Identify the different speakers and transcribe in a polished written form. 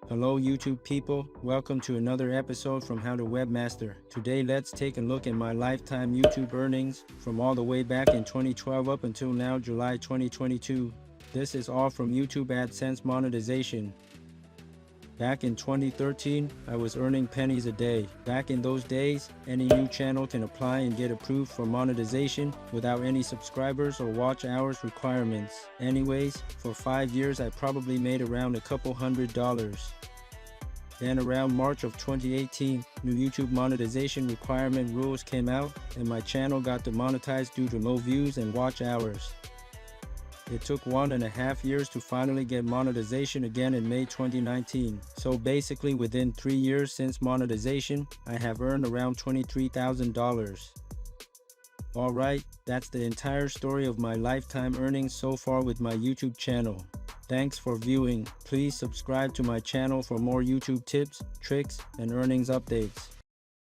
Speaker 1: Hello YouTube people, welcome to another episode from How to Webmaster. Today let's take a look at my lifetime YouTube earnings from all the way back in 2012 up until now July 2022. This is all from YouTube AdSense monetization. Back in 2013, I was earning pennies a day. Back in those days, any new channel can apply and get approved for monetization without any subscribers or watch hours requirements. Anyways, for 5 years I probably made around a couple $100. Then around March of 2018, new YouTube monetization requirement rules came out and my channel got demonetized due to low views and watch hours. It took 1.5 years to finally get monetization again in May 2019. So basically within 3 years since monetization, I have earned around $23,000. Alright, that's the entire story of my lifetime earnings so far with my YouTube channel. Thanks for viewing. Please subscribe to my channel for more YouTube tips, tricks, and earnings updates.